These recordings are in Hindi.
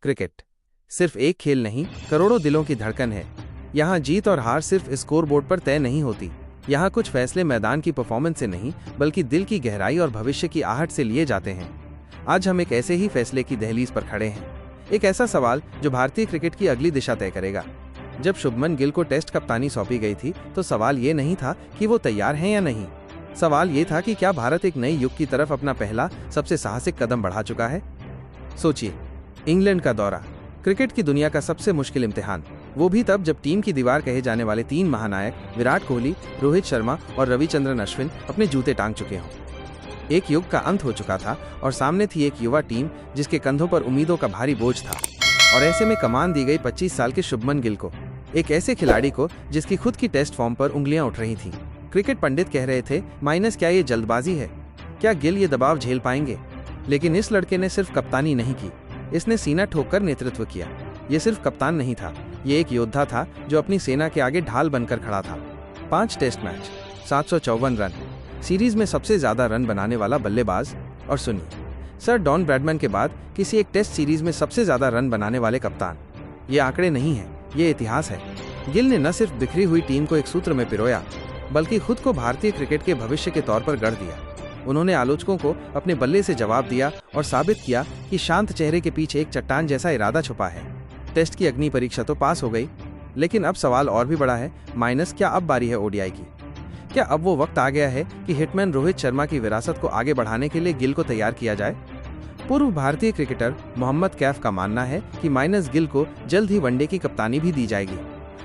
क्रिकेट सिर्फ एक खेल नहीं, करोड़ों दिलों की धड़कन है। यहाँ जीत और हार सिर्फ स्कोरबोर्ड पर तय नहीं होती। यहाँ कुछ फैसले मैदान की परफॉर्मेंस से नहीं, बल्कि दिल की गहराई और भविष्य की आहट से लिए जाते हैं। आज हम एक ऐसे ही फैसले की दहलीज पर खड़े हैं। एक ऐसा सवाल जो भारतीय क्रिकेट की अगली दिशा तय करेगा। जब शुभमन गिल को टेस्ट कप्तानी सौंपी गई थी तो सवाल ये नहीं था कि वो तैयार हैं या नहीं। सवाल ये था कि क्या भारत एक नए युग की तरफ अपना पहला सबसे साहसिक कदम बढ़ा चुका है। सोचिए, इंग्लैंड का दौरा, क्रिकेट की दुनिया का सबसे मुश्किल इम्तिहान, वो भी तब जब टीम की दीवार कहे जाने वाले तीन महानायक विराट कोहली, रोहित शर्मा और रविचंद्रन अश्विन अपने जूते टांग चुके हों। एक युग का अंत हो चुका था और सामने थी एक युवा टीम जिसके कंधों पर उम्मीदों का भारी बोझ था। और ऐसे में कमान दी गई 25 साल के शुभमन गिल को, एक ऐसे खिलाड़ी को जिसकी खुद की टेस्ट फॉर्म पर उंगलियां उठ रही थीं। क्रिकेट पंडित कह रहे थे, माइनस क्या ये जल्दबाजी है, क्या गिल ये दबाव झेल पाएंगे। लेकिन इस लड़के ने सिर्फ कप्तानी नहीं की, इसने सीना ठोककर नेतृत्व किया। ये सिर्फ कप्तान नहीं था, ये एक योद्धा था जो अपनी सेना के आगे ढाल बनकर खड़ा था। 5 टेस्ट मैच, 754 रन, सीरीज में सबसे ज्यादा रन बनाने वाला बल्लेबाज। और सुनिए, सर डॉन ब्रैडमैन के बाद किसी एक टेस्ट सीरीज में सबसे ज्यादा रन बनाने वाले कप्तान। ये आंकड़े नहीं है, ये इतिहास है। गिल ने न सिर्फ बिखरी हुई टीम को एक सूत्र में पिरोया, बल्कि खुद को भारतीय क्रिकेट के भविष्य के तौर पर गढ़ दिया। उन्होंने आलोचकों को अपने बल्ले से जवाब दिया और साबित किया कि शांत चेहरे के पीछे एक चट्टान जैसा इरादा छुपा है। टेस्ट की अग्नि परीक्षा तो पास हो गई, लेकिन अब सवाल और भी बड़ा है, माइनस क्या अब बारी है ओडीआई की। क्या अब वो वक्त आ गया है कि हिटमैन रोहित शर्मा की विरासत को आगे बढ़ाने के लिए गिल को तैयार किया जाए। पूर्व भारतीय क्रिकेटर मोहम्मद कैफ का मानना है कि माइनस गिल को जल्द ही वनडे की कप्तानी भी दी जाएगी।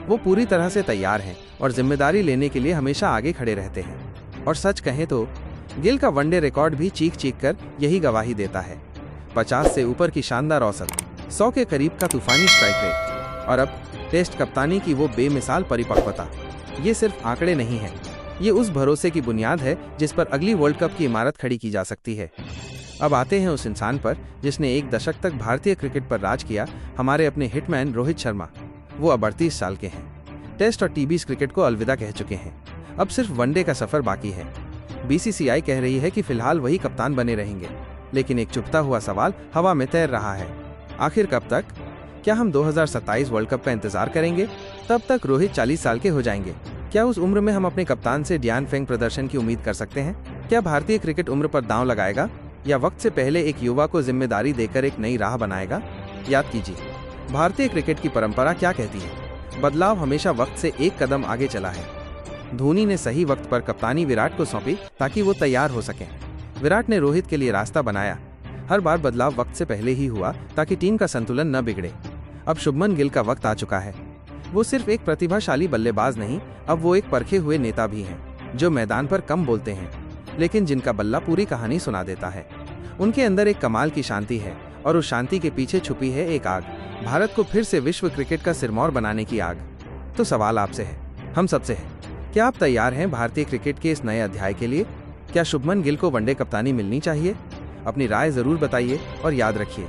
वो पूरी तरह से तैयार हैं और जिम्मेदारी लेने के लिए हमेशा आगे खड़े रहते हैं। और सच कहें तो गिल का वनडे रिकॉर्ड भी चीख चीख कर यही गवाही देता है। 50 से ऊपर की शानदार औसत, 100 के करीब का तूफानी स्ट्राइक रेट और अब टेस्ट कप्तानी की वो बेमिसाल परिपक्वता। ये सिर्फ आंकड़े नहीं है, ये उस भरोसे की बुनियाद है जिस पर अगली वर्ल्ड कप की इमारत खड़ी की जा सकती है। अब आते हैं उस इंसान पर जिसने एक दशक तक भारतीय क्रिकेट पर राज किया, हमारे अपने हिटमैन रोहित शर्मा। वो अब 38 साल के हैं, टेस्ट और टी20 क्रिकेट को अलविदा कह चुके हैं। अब सिर्फ वनडे का सफर बाकी है। बीसीसीआई कह रही है कि फिलहाल वही कप्तान बने रहेंगे, लेकिन एक चुभता हुआ सवाल हवा में तैर रहा है। आखिर कब तक? क्या हम 2027 वर्ल्ड कप का इंतजार करेंगे? तब तक रोहित 40 साल के हो जाएंगे। क्या उस उम्र में हम अपने कप्तान से ड्यान फेंग प्रदर्शन की उम्मीद कर सकते हैं? क्या भारतीय क्रिकेट उम्र पर दांव लगाएगा या वक्त से पहले एक युवा को जिम्मेदारी देकर एक नई राह बनाएगा? याद कीजिए, भारतीय क्रिकेट की परंपरा क्या कहती है, बदलाव हमेशा वक्त से एक कदम आगे चला है। धोनी ने सही वक्त पर कप्तानी विराट को सौंपी ताकि वो तैयार हो सकें। विराट ने रोहित के लिए रास्ता बनाया। हर बार बदलाव वक्त से पहले ही हुआ ताकि टीम का संतुलन न बिगड़े। अब शुभमन गिल का वक्त आ चुका है। वो सिर्फ एक प्रतिभाशाली बल्लेबाज नहीं, अब वो एक परखे हुए नेता भी हैं, जो मैदान पर कम बोलते हैं लेकिन जिनका बल्ला पूरी कहानी सुना देता है। उनके अंदर एक कमाल की शांति है और उस शांति के पीछे छुपी है एक आग, भारत को फिर से विश्व क्रिकेट का सिरमौर बनाने की आग। तो सवाल आपसे है, हम सबसे है, क्या आप तैयार हैं भारतीय क्रिकेट के इस नए अध्याय के लिए? क्या शुभमन गिल को वनडे कप्तानी मिलनी चाहिए? अपनी राय जरूर बताइए और याद रखिए,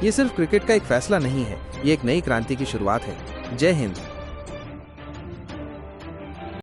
ये सिर्फ क्रिकेट का एक फैसला नहीं है, ये एक नई क्रांति की शुरुआत है। जय हिंद।